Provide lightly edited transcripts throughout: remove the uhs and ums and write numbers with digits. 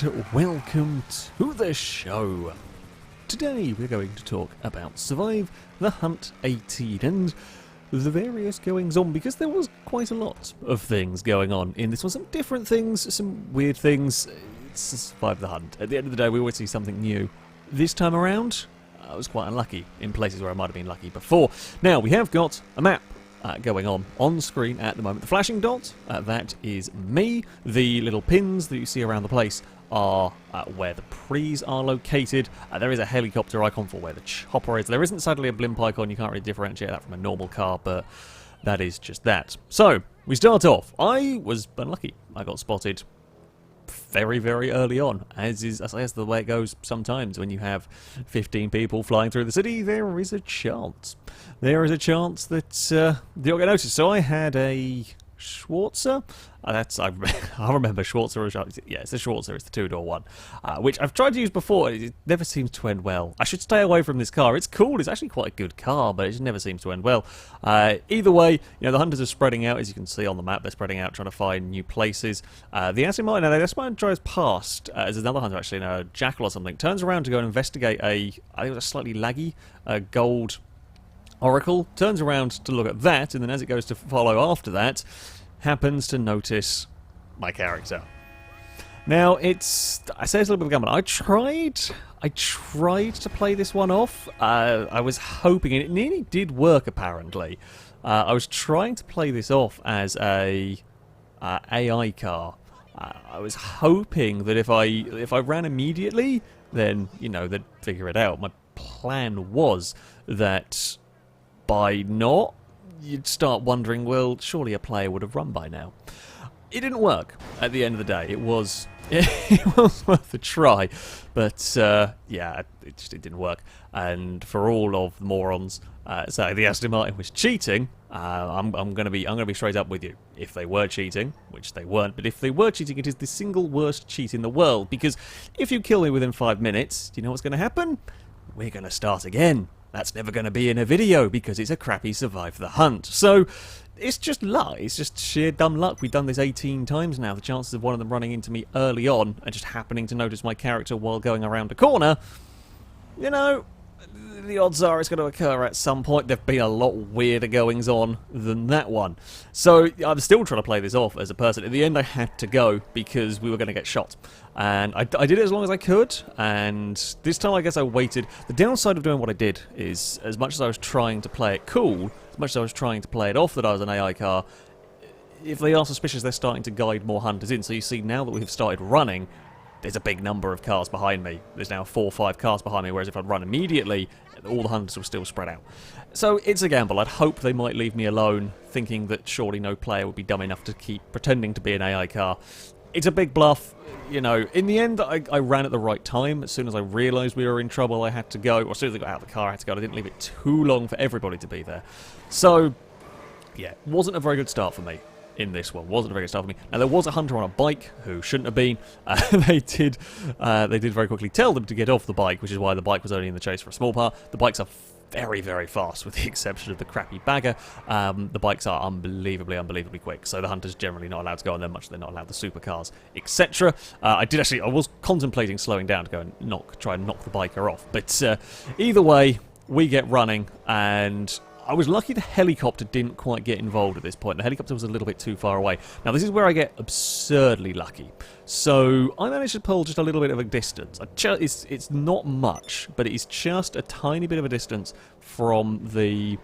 and welcome to the show. Today we're going to talk about Survive the Hunt 18 and the various goings on, because there was quite a lot of things going on in this one. Some different things, some weird things. It's Survive the Hunt. At the end of the day, we always see something new. This time around, I was quite unlucky in places where I might have been lucky before. Now, we have got a map going on screen at the moment. The flashing dot, that is me. The little pins that you see around the place are where the prees are located. There is a helicopter icon for where the chopper is. There isn't sadly a blimp icon. You can't really differentiate that from a normal car, but that is just that. So, we start off. I was unlucky. I got spotted very, very early on, as the way it goes sometimes. When you have 15 people flying through the city, there is a chance. There is a chance that you'll get noticed. So I had a Schwarzer. I remember Schwarzer. Yeah, it's a Schwarzer. It's the two-door one, which I've tried to use before. It never seems to end well. I should stay away from this car. It's cool. It's actually quite a good car, but it just never seems to end well. Either way, you know, the hunters are spreading out, as you can see on the map. They're spreading out, trying to find new places. The Aston Martin, now the Aston Martin drives past. There's another hunter actually in a Jackal or something. Turns around to go and investigate I think it was a slightly laggy gold Oracle. Turns around to look at that, and then as it goes to follow after that, happens to notice my character. Now, I say it's a little bit of a gamble. I tried to play this one off. I was hoping, and it nearly did work apparently. I was trying to play this off as a AI car. I was hoping that if I ran immediately, then, you know, they'd figure it out. My plan was that by not, you'd start wondering, well, surely a player would have run by now. It didn't work at the end of the day. It was worth a try, but yeah, it didn't work. And for all of the morons saying the Aston Martin was cheating, I'm gonna be straight up with you. If they were cheating, which they weren't, but if they were cheating, it is the single worst cheat in the world. Because if you kill me within 5 minutes, do you know what's going to happen? We're going to start again. That's never going to be in a video because it's a crappy Survive the Hunt. So it's just luck. It's just sheer dumb luck. We've done this 18 times now. The chances of one of them running into me early on and just happening to notice my character while going around a corner, you know, the odds are it's going to occur at some point. There've been a lot weirder goings on than that one. So I'm still trying to play this off as a person. At the end I had to go because we were going to get shot. And I did it as long as I could, and this time I guess I waited. The downside of doing what I did is, as much as I was trying to play it cool, as much as I was trying to play it off that I was an AI car, if they are suspicious, they're starting to guide more hunters in. So you see, now that we've started running, there's a big number of cars behind me. There's now 4 or 5 cars behind me, whereas if I'd run immediately, all the hunters were still spread out. So it's a gamble. I'd hope they might leave me alone, thinking that surely no player would be dumb enough to keep pretending to be an AI car. It's a big bluff. You know, in the end, I ran at the right time. As soon as I realised we were in trouble, I had to go. Or as soon as I got out of the car, I had to go. I didn't leave it too long for everybody to be there. So, yeah, wasn't a very good start for me in this one. Wasn't a very good start for me. Now, there was a hunter on a bike who shouldn't have been. They did very quickly tell them to get off the bike, which is why the bike was only in the chase for a small part. The bikes are very, very fast, with the exception of the crappy bagger. The bikes are unbelievably quick, so the hunter's generally not allowed to go on them much. They're not allowed the supercars, etc. I was contemplating slowing down to go and try and knock the biker off, but either way, we get running, and I was lucky the helicopter didn't quite get involved at this point. The helicopter was a little bit too far away. Now, this is where I get absurdly lucky. So, I managed to pull just a little bit of a distance. It's not much, but it's just a tiny bit of a distance from the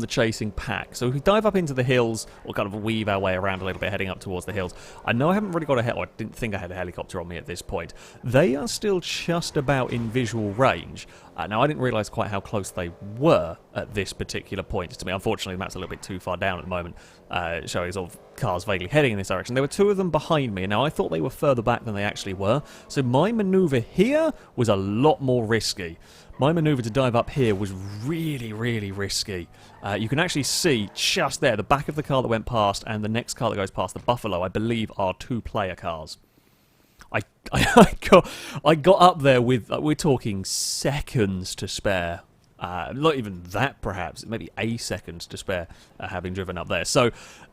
chasing pack. So if we dive up into the hills, or kind of weave our way around a little bit, heading up towards the hills. I know I haven't really got I didn't think I had a helicopter on me at this point. They are still just about in visual range. Now, I didn't realise quite how close they were at this particular point to me. Unfortunately, the map's a little bit too far down at the moment, showing sort of cars vaguely heading in this direction. There were 2 of them behind me. Now, I thought they were further back than they actually were, so my manoeuvre here was a lot more risky. My manoeuvre to dive up here was really, really risky. You can actually see just there, the back of the car that went past and the next car that goes past, the Buffalo, I believe are 2-player cars. I got up there with, we're talking seconds to spare. Not even that, perhaps. Maybe a second to spare, having driven up there. So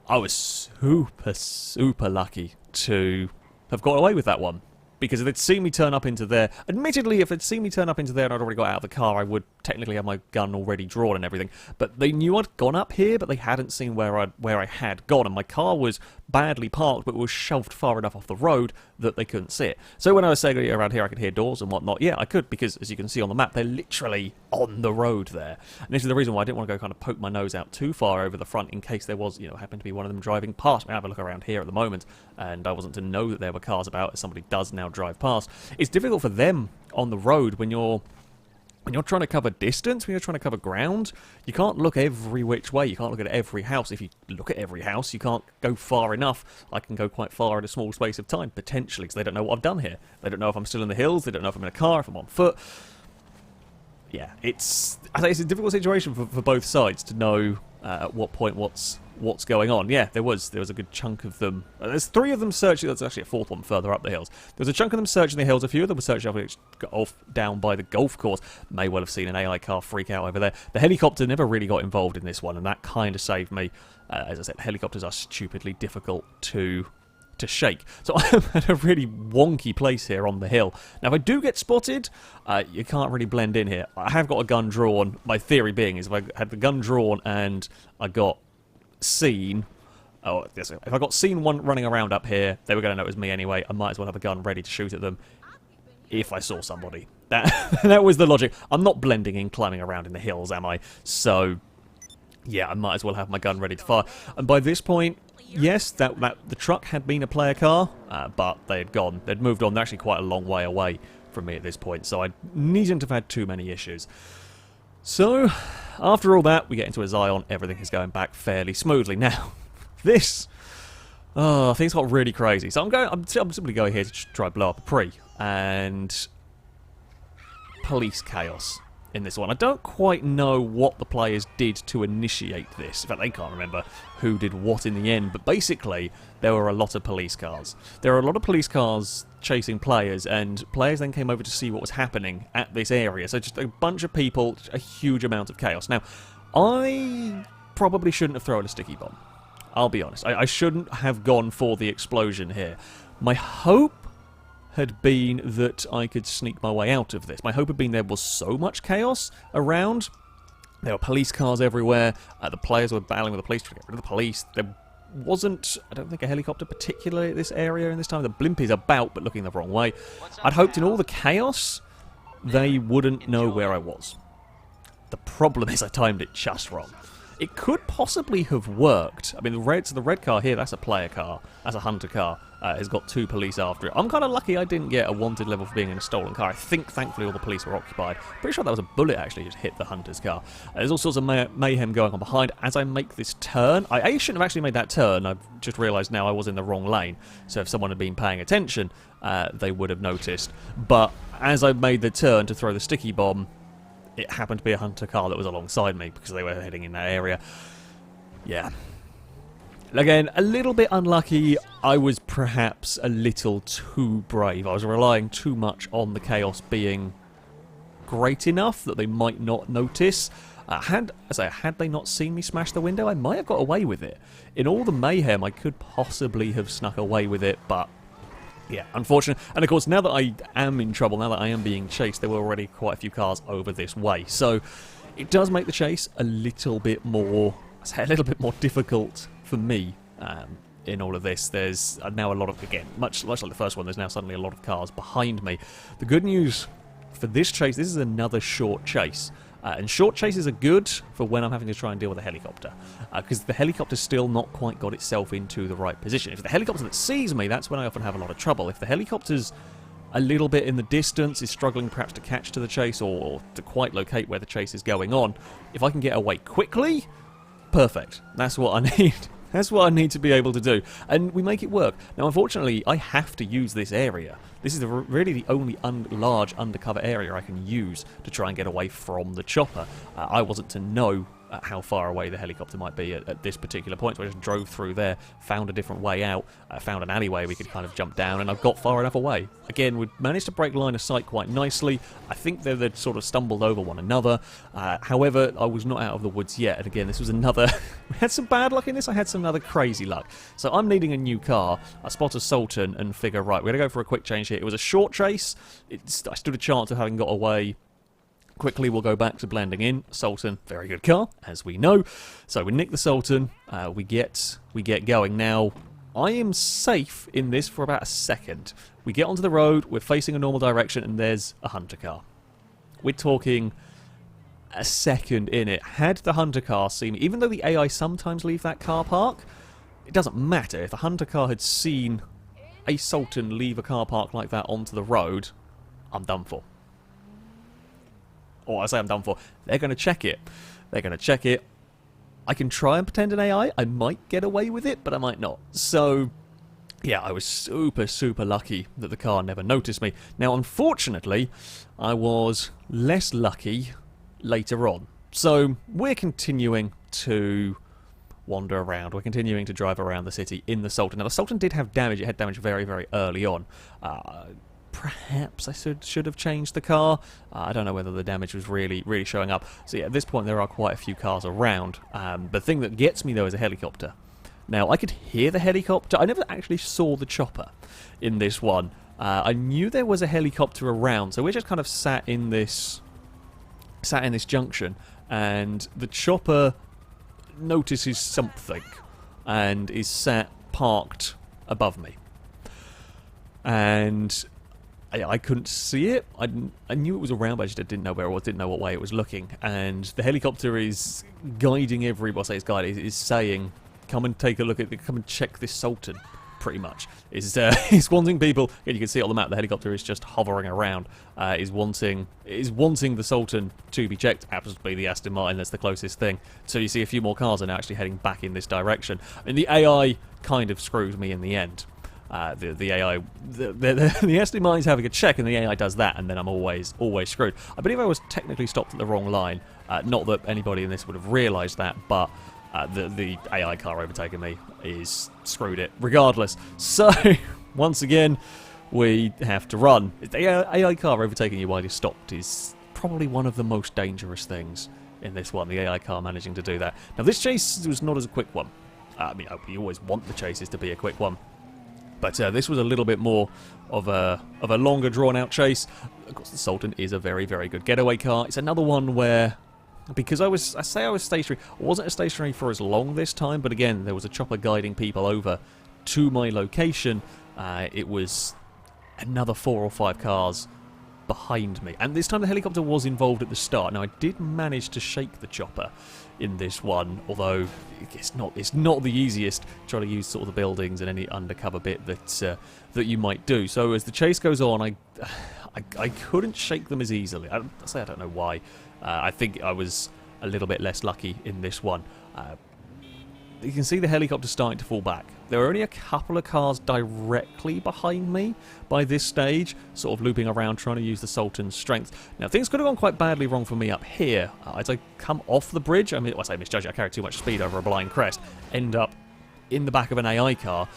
I was super lucky to have got away with that one. Because if they'd seen me turn up into there... Admittedly, if they'd seen me turn up into there and I'd already got out of the car, I would technically have my gun already drawn and everything. But they knew I'd gone up here, but they hadn't seen where I had gone. And my car was badly parked, but was shoved far enough off the road that they couldn't see it. So when I was saying around here I could hear doors and whatnot, yeah, I could, because as you can see on the map, they're literally on the road there. And this is the reason why I didn't want to go kind of poke my nose out too far over the front in case there was, you know, happened to be one of them driving past. I have a look around here at the moment, and I wasn't to know that there were cars about, as somebody does now drive past. It's difficult for them on the road when you're trying to cover distance, when you're trying to cover ground. You can't look every which way. You can't look at every house. If you look at every house, you can't go far enough. I can go quite far in a small space of time, potentially, because they don't know what I've done here. They don't know if I'm still in the hills. They don't know if I'm in a car, if I'm on foot. Yeah, I think it's a difficult situation for both sides to know at what point what's going on. Yeah, there was a good chunk of them. There's 3 of them searching. There's actually a 4th one further up the hills. There's a chunk of them searching the hills. A few of them were searching off down by the golf course. May well have seen an AI car freak out over there. The helicopter never really got involved in this one, and that kind of saved me. As I said, helicopters are stupidly difficult to shake. So I'm at a really wonky place here on the hill. Now, if I do get spotted, you can't really blend in here. I have got a gun drawn. My theory being is if I had the gun drawn and I got seen... Oh, yes, if I got seen one running around up here, they were going to know it was me anyway. I might as well have a gun ready to shoot at them if I saw somebody. That was the logic. I'm not blending in, climbing around in the hills, am I? So, yeah, I might as well have my gun ready to fire. And by this point... Yes, the truck had been a player car, but they had gone. They'd moved on. They're actually quite a long way away from me at this point, so I needn't have had too many issues. So, after all that, we get into a Zion. Everything is going back fairly smoothly. Now, this... Oh, things got really crazy. So I'm simply going here to try to blow up a pre. And... police chaos in this one. I don't quite know what the players did to initiate this. In fact, they can't remember who did what in the end, but basically there were a lot of police cars. There were a lot of police cars chasing players, and players then came over to see what was happening at this area. So just a bunch of people, a huge amount of chaos. Now, I probably shouldn't have thrown a sticky bomb. I'll be honest. I shouldn't have gone for the explosion here. My hope had been that I could sneak my way out of this. My hope had been there was so much chaos around. There were police cars everywhere. The players were battling with the police to get rid of the police. There wasn't, I don't think, a helicopter particularly at this area in this time. The blimp is about, but looking the wrong way. I'd hoped in all the chaos, they wouldn't know where I was. The problem is I timed it just wrong. It could possibly have worked. I mean, the red car here, that's a player car. That's a hunter car. Has got 2 police after it. I'm kind of lucky I didn't get a wanted level for being in a stolen car. I think, thankfully, all the police were occupied. Pretty sure that was a bullet, actually, just hit the hunter's car. There's all sorts of mayhem going on behind. As I make this turn, I shouldn't have actually made that turn. I've just realised now I was in the wrong lane. So if someone had been paying attention, they would have noticed. But as I made the turn to throw the sticky bomb, it happened to be a hunter car that was alongside me because they were heading in that area. Yeah. Again, a little bit unlucky. I was perhaps a little too brave. I was relying too much on the chaos being great enough that they might not notice. Had they not seen me smash the window, I might have got away with it. In all the mayhem, I could possibly have snuck away with it, but... yeah, unfortunate. And of course, now that I am in trouble, now that I am being chased, there were already quite a few cars over this way. So it does make the chase a little bit more difficult for me in all of this. There's now a lot of, again, much like the first one, there's now suddenly a lot of cars behind me. The good news for this chase, this is another short chase. And short chases are good for when I'm having to try and deal with a helicopter. Because the helicopter's still not quite got itself into the right position. If the helicopter that sees me, that's when I often have a lot of trouble. If the helicopter's a little bit in the distance, is struggling perhaps to catch to the chase or to quite locate where the chase is going on, if I can get away quickly, perfect. That's what I need. That's what I need to be able to do. And we make it work. Now, unfortunately, I have to use this area. This is really the only large undercover area I can use to try and get away from the chopper. I wasn't to know how far away the helicopter might be at this particular point. So I just drove through there, found a different way out, found an alleyway we could kind of jump down, and I got far enough away. Again, we managed to break line of sight quite nicely. I think they'd sort of stumbled over one another. However, I was not out of the woods yet, and again, this was another... we had some bad luck in this, I had some other crazy luck. So I'm needing a new car. I spot a Sultan and figure, right, we're going to go for a quick change here. It was a short chase. I stood a chance of having got away. Quickly, we'll go back to blending in. Sultan, very good car, as we know. So we nick the Sultan, we get going. Now, I am safe in this for about a second. We get onto the road, we're facing a normal direction, and there's a hunter car. We're talking a second in it. Had the hunter car seen me, even though the AI sometimes leave that car park, it doesn't matter. If the hunter car had seen a Sultan leave a car park like that onto the road, I'm done for. Or I say I'm done for. They're going to check it. They're going to check it. I can try and pretend an AI. I might get away with it, but I might not. So, yeah, I was super, super lucky that the car never noticed me. Now, unfortunately, I was less lucky later on. So, we're continuing to wander around. We're continuing to drive around the city in the Sultan. Now, the Sultan did have damage. It had damage very, very early on. Perhaps I should have changed the car. I don't know whether the damage was really showing up. So yeah, at this point there are quite a few cars around. The thing that gets me though is a helicopter. Now I could hear the helicopter. I never actually saw the chopper in this one. I knew there was a helicopter around, so we're just kind of sat in this junction, and the chopper notices something and is sat parked above me. And I couldn't see it. I knew it was around, but I just didn't know where it was, didn't know what way it was looking. And the helicopter is guiding everybody. Is saying, "Come and take a look at come and check this Sultan." Pretty much is wanting people. And you can see it on the map. The helicopter is just hovering around. Is wanting the Sultan to be checked. Happens to be the Aston Martin. That's the closest thing. So you see a few more cars are now actually heading back in this direction. And the AI kind of screws me in the end. The AI, the Aston Martin's having a check, and the AI does that, and then I'm always screwed. I believe I was technically stopped at the wrong line. Not that anybody in this would have realised that, but the AI car overtaking me is screwed it regardless. So once again, we have to run. The AI car overtaking you while you're stopped is probably one of the most dangerous things in this one. The AI car managing to do that. Now this chase was not as a quick one. I mean, you always want the chases to be a quick one. But this was a little bit more of a longer, drawn-out chase. Of course, the Sultan is a very, very good getaway car. It's another one where, because I was stationary, I wasn't stationary for as long this time, but again, there was a chopper guiding people over to my location. It was another 4 or 5 cars behind me. And this time the helicopter was involved at the start. Now, I did manage to shake the chopper in this one, although it's not the easiest trying to use sort of the buildings and any undercover bit that you might do. So as the chase goes on, I couldn't shake them as easily. I don't know why. I think I was a little bit less lucky in this one. You can see the helicopter starting to fall back. There are only a couple of cars directly behind me by this stage, sort of looping around trying to use the Sultan's strength. Now, things could have gone quite badly wrong for me up here. As I come off the bridge, I say misjudging, I carried too much speed over a blind crest, end up in the back of an AI car.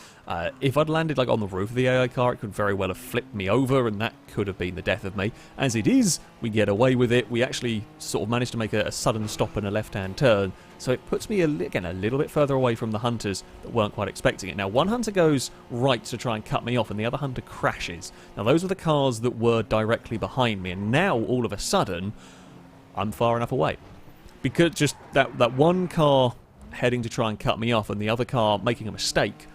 If I'd landed like on the roof of the AI car, it could very well have flipped me over, and that could have been the death of me. As it is, we get away with it. We actually sort of managed to make a sudden stop and a left-hand turn, so it puts me, again, a little bit further away from the hunters that weren't quite expecting it. Now, one hunter goes right to try and cut me off, and the other hunter crashes. Now, those were the cars that were directly behind me, and now, all of a sudden, I'm far enough away. Because just that one car heading to try and cut me off and the other car making a mistake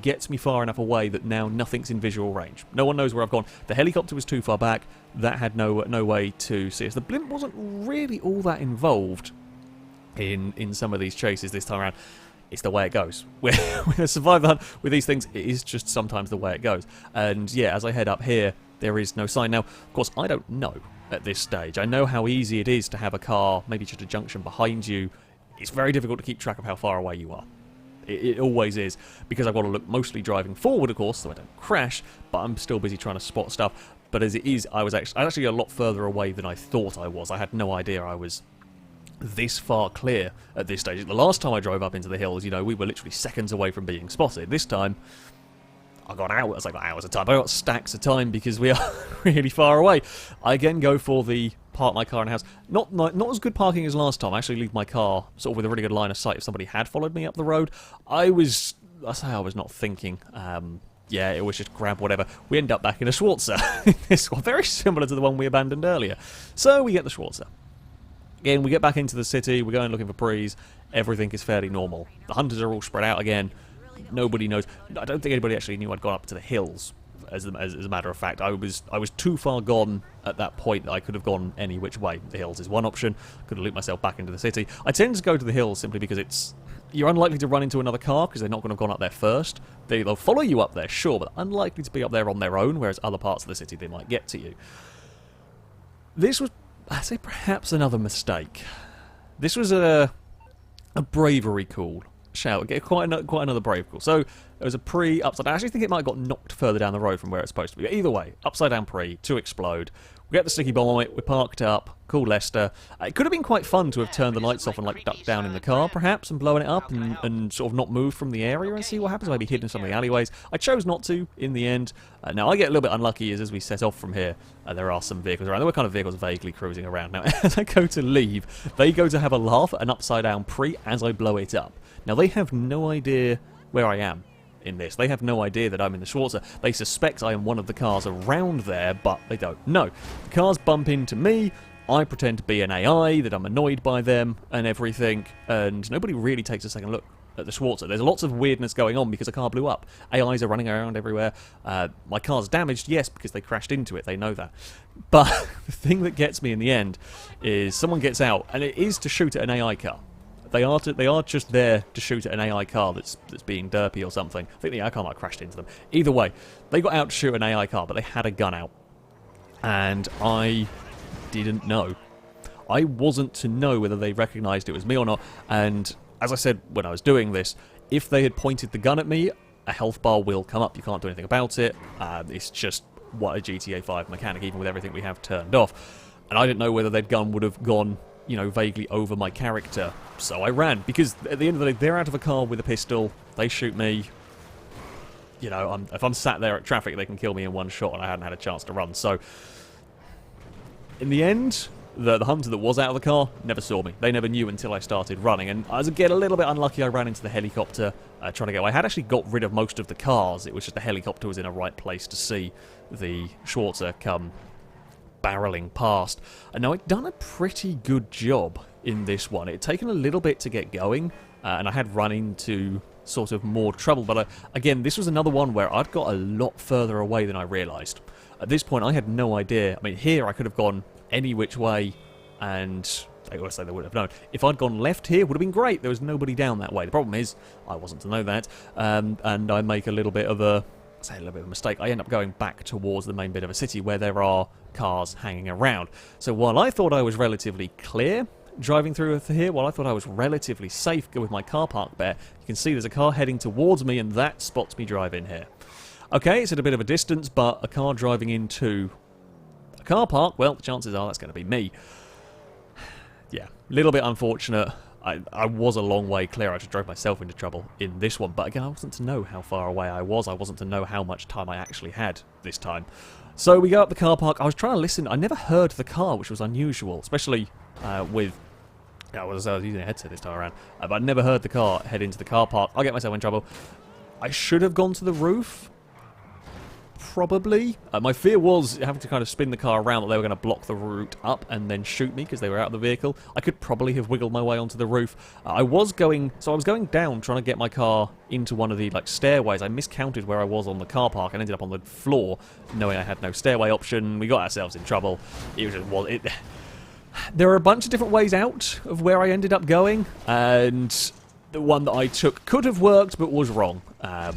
gets me far enough away that now nothing's in visual range. No one knows where I've gone. The helicopter was too far back. That had no way to see us. The blimp wasn't really all that involved in some of these chases this time around. It's the way it goes. With a survivor hunt, with these things, it is just sometimes the way it goes. And yeah, as I head up here, there is no sign. Now, of course, I don't know at this stage. I know how easy it is to have a car, maybe just a junction behind you. It's very difficult to keep track of how far away you are. It always is, because I've got to look mostly driving forward, of course, so I don't crash, but I'm still busy trying to spot stuff. But as it is, I was actually a lot further away than I thought I was. I had no idea I was this far clear at this stage. The last time I drove up into the hills, you know, we were literally seconds away from being spotted. This time, I got hours of time. I got stacks of time because we are really far away. I again go for the park my car in a house. Not as good parking as last time. I actually leave my car sort of with a really good line of sight if somebody had followed me up the road. I was not thinking. Yeah, it was just grab whatever. We end up back in a Schwarzer. This one, very similar to the one we abandoned earlier. So we get the Schwarzer. Again, we get back into the city. We're going looking for prees. Everything is fairly normal. The hunters are all spread out again. Nobody knows. I don't think anybody actually knew I'd gone up to the hills. As a matter of fact, I was too far gone at that point that I could have gone any which way. The hills is one option. Could have looped myself back into the city. I tend to go to the hills simply because you're unlikely to run into another car because they're not going to have gone up there first. They'll follow you up there, sure, but unlikely to be up there on their own, whereas other parts of the city they might get to you. This was, I'd say, perhaps another mistake. This was a bravery call. Get quite another brave call. So there was a pre upside down. I actually think it might have got knocked further down the road from where it's supposed to be. But either way, upside down pre to explode. We get the sticky bomb on it. We're parked up. Cool, Lester. It could have been quite fun to have turned the lights off and like ducked down in the car, perhaps, and blowing it up and sort of not move from the area and see what happens. Maybe hid in some of the alleyways. I chose not to in the end. Now I get a little bit unlucky as we set off from here. There are some vehicles around. There were kind of vehicles vaguely cruising around. Now as I go to leave, they go to have a laugh at an upside down pre as I blow it up. Now they have no idea where I am in this. They have no idea that I'm in the Schwarzer. They suspect I am one of the cars around there, but they don't know. The cars bump into me. I pretend to be an AI, that I'm annoyed by them and everything, and nobody really takes a second look at the Schwarzer. There's lots of weirdness going on because the car blew up. AIs are running around everywhere. My car's damaged, yes, because they crashed into it. They know that. But the thing that gets me in the end is someone gets out, and it is to shoot at an AI car. They are just there to shoot at an AI car that's being derpy or something. I think the AI car might have crashed into them. Either way, they got out to shoot an AI car, but they had a gun out. And I didn't know. I wasn't to know whether they recognised it was me or not. And as I said when I was doing this, if they had pointed the gun at me, a health bar will come up. You can't do anything about it. It's just what a GTA 5 mechanic, even with everything we have turned off. And I didn't know whether their gun would have gone, you know, vaguely over my character. So I ran, because at the end of the day, they're out of a car with a pistol, they shoot me. You know, if I'm sat there at traffic, they can kill me in one shot, and I hadn't had a chance to run. So, in the end, the hunter that was out of the car never saw me. They never knew until I started running, and I was again a little bit unlucky. I ran into the helicopter trying to get away. I had actually got rid of most of the cars. It was just the helicopter was in a right place to see the Schwarzer come barreling past. And now I'd done a pretty good job in this one. It had taken a little bit to get going, and I had run into sort of more trouble, but again, this was another one where I'd got a lot further away than I realised. At this point, I had no idea. I mean, here I could have gone any which way, and they always say they wouldn't have known. If I'd gone left here, it would have been great. There was nobody down that way. The problem is, I wasn't to know that, and I make a little bit of a mistake. I end up going back towards the main bit of a city where there are cars hanging around. So while I thought I was relatively clear driving through here, while I thought I was relatively safe with my car park there, you can see there's a car heading towards me, and that spots me driving here. Okay, it's at a bit of a distance, but a car driving into a car park, well, the chances are that's going to be me. Yeah, a little bit unfortunate. I was a long way clear. I just drove myself into trouble in this one. But again, I wasn't to know how far away I was. I wasn't to know how much time I actually had this time. So we go up the car park. I was trying to listen. I never heard the car, which was unusual, especially with... I was using a headset this time around. But I never heard the car head into the car park. I'll get myself in trouble. I should have gone to the roof. Probably. My fear was having to kind of spin the car around, that they were going to block the route up and then shoot me because they were out of the vehicle. I could probably have wiggled my way onto the roof. I was going down trying to get my car into one of the stairways. I miscounted where I was on the car park and ended up on the floor, knowing I had no stairway option. We got ourselves in trouble. There are a bunch of different ways out of where I ended up going, and the one that I took could have worked but was wrong. I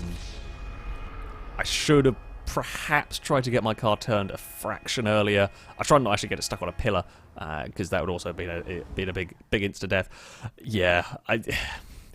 should have perhaps tried to get my car turned a fraction earlier. I tried not to actually get it stuck on a pillar, because that would also be a big insta-death. Yeah,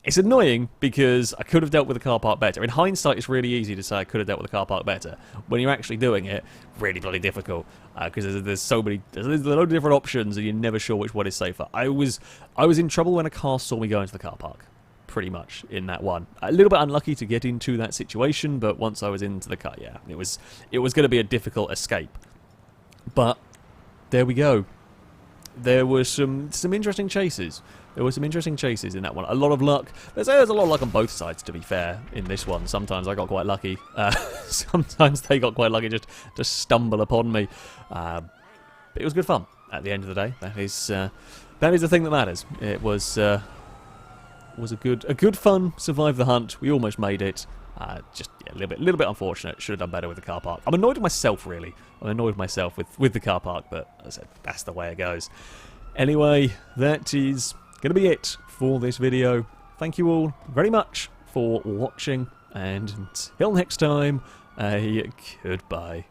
It's annoying because I could have dealt with the car park better. In hindsight, it's really easy to say I could have dealt with the car park better. When you're actually doing it, really bloody difficult because there's so many, there's a load of different options and you're never sure which one is safer. I was in trouble when a car saw me go into the car park, pretty much in that one. A little bit unlucky to get into that situation, but once I was into the car, yeah, it was going to be a difficult escape. But there we go. There were some interesting chases. There were some interesting chases in that one. A lot of luck. There's a lot of luck on both sides, to be fair, in this one. Sometimes I got quite lucky. Sometimes they got quite lucky just to stumble upon me. But it was good fun at the end of the day. That is the thing that matters. It was a good fun. Survive the hunt. We almost made it. Just yeah, a little bit unfortunate. Should have done better with the car park. I'm annoyed with myself, really. I'm annoyed with myself with the car park, but as I said, that's the way it goes. Anyway, that is going to be it for this video. Thank you all very much for watching, and until next time, a goodbye.